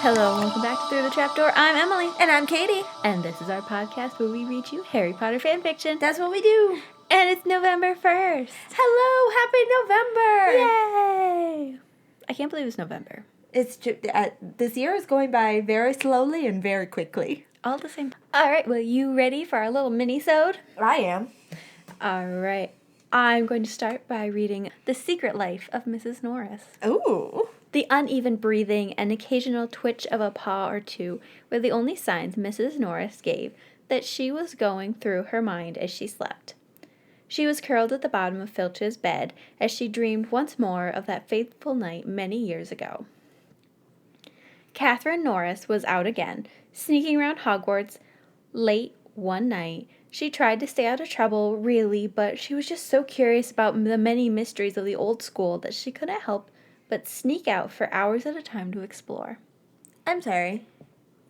Hello and welcome back to Through the Trapdoor. I'm Emily. And I'm Katie. And this is our podcast where we read you Harry Potter fanfiction. That's what we do. And it's November 1st. Hello, happy November. Yay! I can't believe it's November. It's this year is going by very slowly and very quickly. All the same. Alright, well, you ready for our little mini-sode? I am. Alright. I'm going to start by reading The Secret Life of Mrs. Norris. Ooh. The uneven breathing and occasional twitch of a paw or two were the only signs Mrs. Norris gave that she was going through her mind as she slept. She was curled at the bottom of Filch's bed as she dreamed once more of that fateful night many years ago. Catherine Norris was out again, sneaking around Hogwarts late one night. She tried to stay out of trouble, really, but she was just so curious about the many mysteries of the old school that she couldn't help but sneak out for hours at a time to explore. I'm sorry.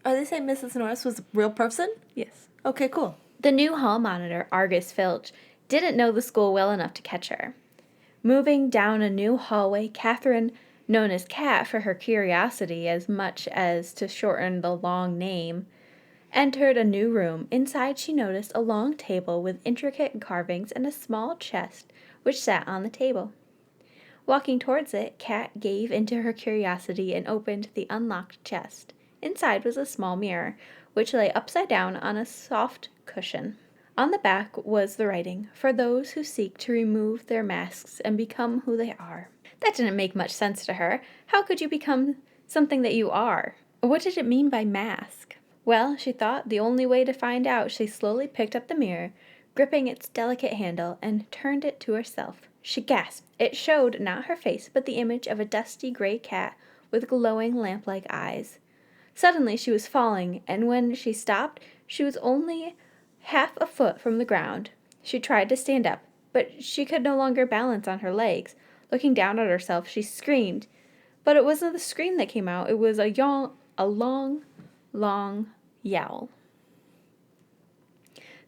Are they saying Mrs. Norris was a real person? Yes. Okay, cool. The new hall monitor, Argus Filch, didn't know the school well enough to catch her. Moving down a new hallway, Catherine, known as Cat for her curiosity as much as to shorten the long name, entered a new room. Inside she noticed a long table with intricate carvings and a small chest which sat on the table. Walking towards it, Cat gave into her curiosity and opened the unlocked chest. Inside was a small mirror, which lay upside down on a soft cushion. On the back was the writing, "For those who seek to remove their masks and become who they are." That didn't make much sense to her. How could you become something that you are? What did it mean by mask? Well, she thought the only way to find out. She slowly picked up the mirror, gripping its delicate handle, and turned it to herself. She gasped. It showed not her face, but the image of a dusty gray cat with glowing lamp-like eyes. Suddenly she was falling, and when she stopped, she was only half a foot from the ground. She tried to stand up, but she could no longer balance on her legs. Looking down at herself, she screamed. But it wasn't the scream that came out. It was a long yowl.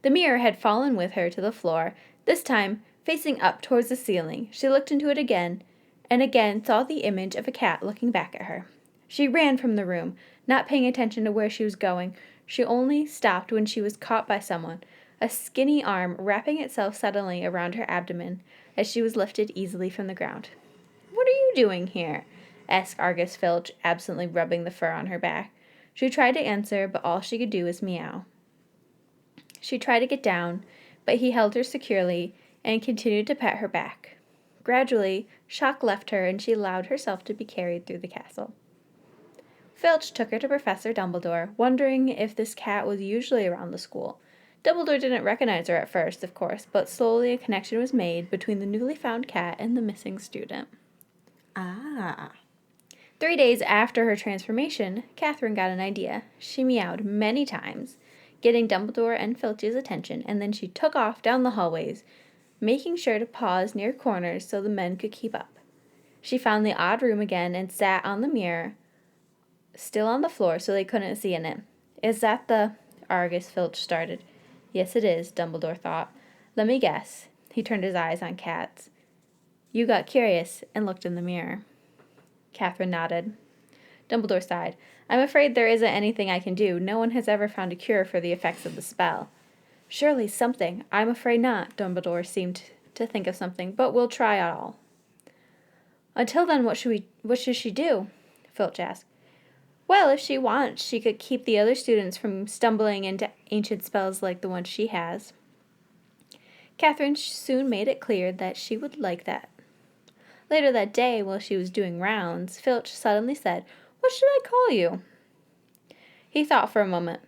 The mirror had fallen with her to the floor, this time facing up towards the ceiling. She looked into it again, and again saw the image of a cat looking back at her. She ran from the room, not paying attention to where she was going. She only stopped when she was caught by someone, a skinny arm wrapping itself suddenly around her abdomen as she was lifted easily from the ground. "What are you doing here?" asked Argus Filch, absently rubbing the fur on her back. She tried to answer, but all she could do was meow. She tried to get down, but he held her securely and continued to pet her back. Gradually, shock left her, and she allowed herself to be carried through the castle. Filch took her to Professor Dumbledore, wondering if this cat was usually around the school. Dumbledore didn't recognize her at first, of course, but slowly a connection was made between the newly found cat and the missing student. Ah. 3 days after her transformation, Catherine got an idea. She meowed many times, getting Dumbledore and Filch's attention, and then she took off down the hallways, making sure to pause near corners so the men could keep up. She found the odd room again and sat on the mirror, still on the floor so they couldn't see in it. "Is that the—" Argus Filch started. "Yes, it is," Dumbledore thought. "Let me guess." He turned his eyes on Cat's. "You got curious and looked in the mirror." Catherine nodded. Dumbledore sighed. "I'm afraid there isn't anything I can do. No one has ever found a cure for the effects of the spell." "Surely something." "I'm afraid not." Dumbledore seemed to think of something. "But we'll try it all." "Until then, what should she do?" Filch asked. "Well, if she wants, she could keep the other students from stumbling into ancient spells like the one she has." Catherine soon made it clear that she would like that. Later that day, while she was doing rounds, Filch suddenly said, "What should I call you?" He thought for a moment.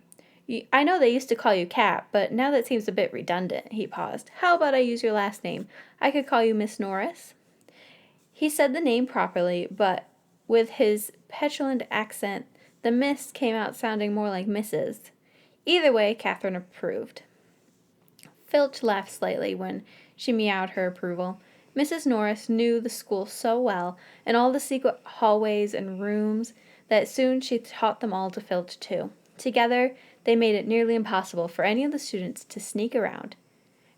"I know they used to call you Cat, but now that seems a bit redundant." He paused. "How about I use your last name? I could call you Miss Norris." He said the name properly, but with his petulant accent, the Miss came out sounding more like Mrs. Either way, Catherine approved. Filch laughed slightly when she meowed her approval. Mrs. Norris knew the school so well, and all the secret hallways and rooms, that soon she taught them all to Filch too. Together, they made it nearly impossible for any of the students to sneak around.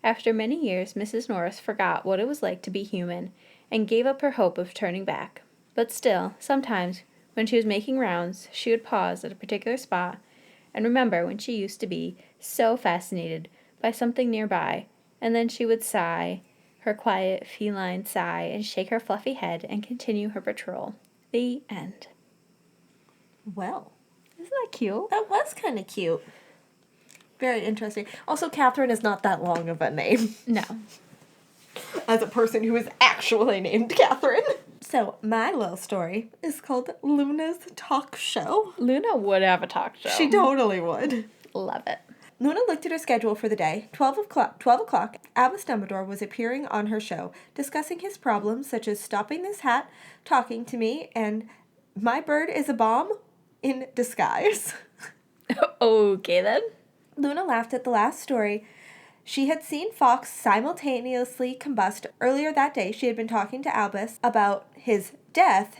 After many years, Mrs. Norris forgot what it was like to be human, and gave up her hope of turning back. But still, sometimes, When she was making rounds, she would pause at a particular spot and remember when she used to be so fascinated by something nearby, and then she would sigh, her quiet feline sigh, and shake her fluffy head and continue her patrol. The end. Well, Isn't that cute? that was kind of cute. Very interesting. Also, Catherine is not that long of a name. No. As a person who is actually named Catherine. So, my little story is called Luna's Talk Show. Luna would have a talk show. She totally would. Love it. Luna looked at her schedule for the day. 12 o'clock, Albus Dumbledore was appearing on her show, discussing his problems such as stopping this hat, talking to me, and my bird is a bomb in disguise. Okay, then. Luna laughed at the last story. She had seen Fawkes simultaneously combust. Earlier that day, she had been talking to Albus about his death.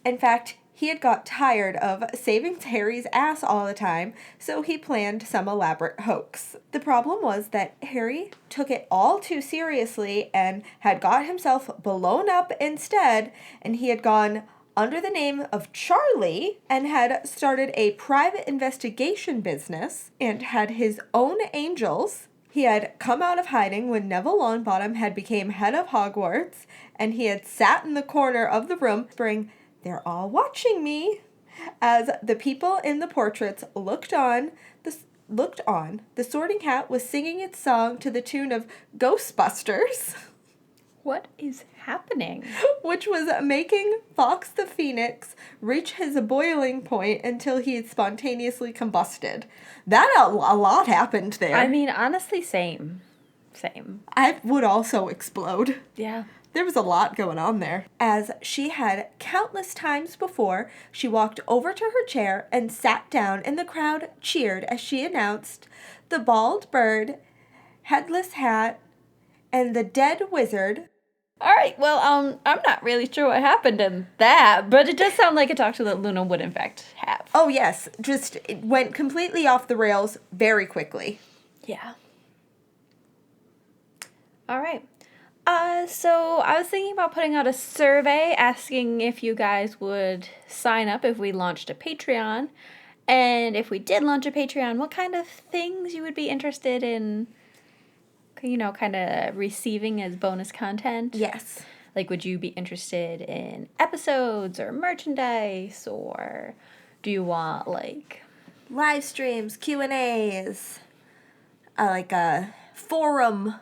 In fact, he had got tired of saving Harry's ass all the time, so he planned some elaborate hoax. The problem was that Harry took it all too seriously and had got himself blown up instead, and he had gone under the name of Charlie and had started a private investigation business and had his own angels. He had come out of hiding when Neville Longbottom had become head of Hogwarts, and he had sat in the corner of the room whispering, "They're all watching me." As the people in the portraits looked on, the Sorting Hat was singing its song to the tune of Ghostbusters, What is happening? which was making Fawkes the Phoenix reach his boiling point until he had spontaneously combusted. A lot happened there. I mean, honestly, same. Same. I would also explode. Yeah. There was a lot going on there. As she had countless times before, she walked over to her chair and sat down, and the crowd cheered as she announced, "The bald bird, headless hat, and the dead wizard." All right, well, I'm not really sure what happened in that, but it does sound like a talk show that Luna would, in fact, have. Oh, yes. Just it went completely off the rails very quickly. Yeah. All right. So I was thinking about putting out a survey asking if you guys would sign up if we launched a Patreon. And if we did launch a Patreon, what kind of things you would be interested in, kind of receiving as bonus content? Yes. Like, would you be interested in episodes or merchandise, or do you want, Live streams, Q&As, like a forum.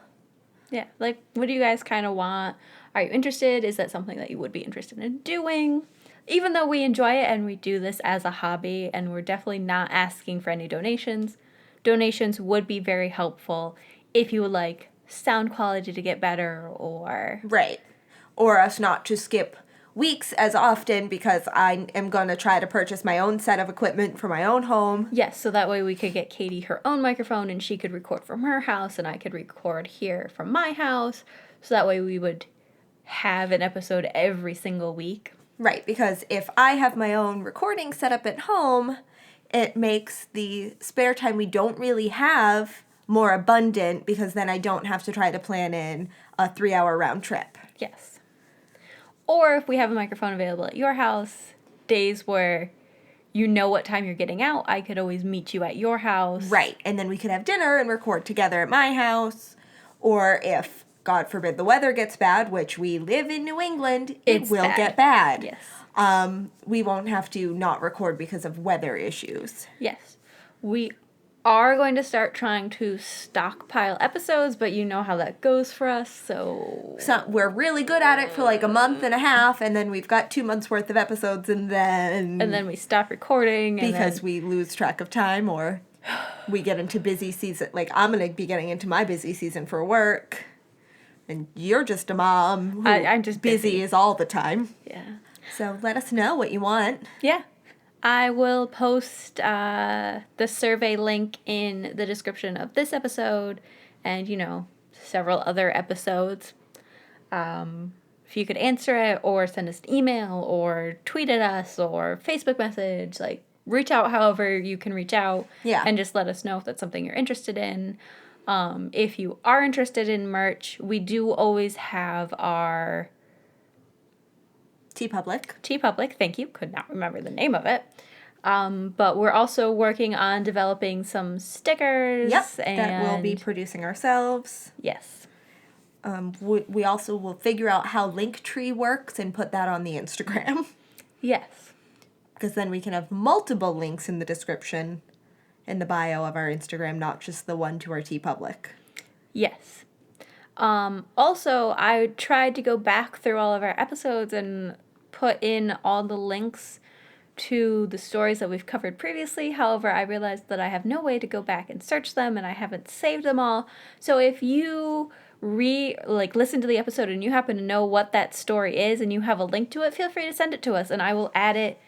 yeah, what do you guys kind of want? Are you interested? Is that something that you would be interested in doing? Even though we enjoy it and we do this as a hobby, and we're definitely not asking for any donations, donations would be very helpful if you would like sound quality to get better, or... Right. Or us not to skip weeks as often because I am going to try to purchase my own set of equipment for my own home. Yes, so that way we could get Katie her own microphone and she could record from her house and I could record here from my house. So that way we would have an episode every single week. Right, because if I have my own recording set up at home, it makes the spare time we don't really have more abundant because then I don't have to try to plan in a 3-hour round trip. Yes. Or if we have a microphone available at your house, days where you know what time you're getting out, I could always meet you at your house. Right, and then we could have dinner and record together at my house. Or if, God forbid, the weather gets bad, which we live in New England, it will get bad. Yes. We won't have to not record because of weather issues. Yes. We are going to start trying to stockpile episodes, but you know how that goes for us, so we're really good at it for like a month and a half, and then we've got 2 months worth of episodes, and then we stop recording because we lose track of time, or we get into busy season. Like, I'm gonna be getting into my busy season for work, and you're just a mom who I'm just busy is all the time. Yeah. So let us know what you want. Yeah. I will post the survey link in the description of this episode and, several other episodes. If you could answer it or send us an email or tweet at us or Facebook message, reach out however you can reach out. Yeah. And just let us know if that's something you're interested in. If you are interested in merch, we do always have our... TeePublic. TeePublic, thank you. Could not remember the name of it. But we're also working on developing some stickers. Yep, that we'll be producing ourselves. Yes. We also will figure out how Linktree works and put that on the Instagram. Yes. Because then we can have multiple links in the description, in the bio of our Instagram, not just the one to our TeePublic. Yes. Also, I tried to go back through all of our episodes and put in all the links to the stories that we've covered previously. However, I realized that I have no way to go back and search them, and I haven't saved them all. So if you listen to the episode and you happen to know what that story is and you have a link to it, feel free to send it to us, and I will add it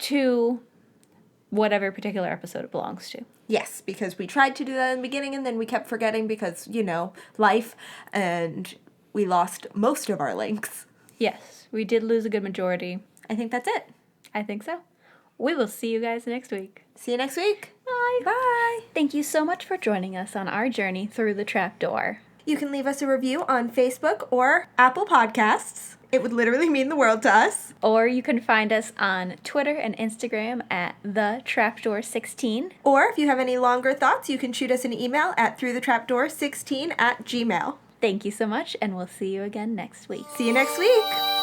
to whatever particular episode it belongs to. Yes, because we tried to do that in the beginning and then we kept forgetting because, life, and we lost most of our links. Yes, we did lose a good majority. I think that's it. I think so. We will see you guys next week. See you next week. Bye. Bye. Thank you so much for joining us on our journey through the trapdoor. You can leave us a review on Facebook or Apple Podcasts. It would literally mean the world to us. Or you can find us on Twitter and Instagram at thetrapdoor16. Or if you have any longer thoughts, you can shoot us an email at throughthetrapdoor16@gmail.com. Thank you so much, and we'll see you again next week. See you next week.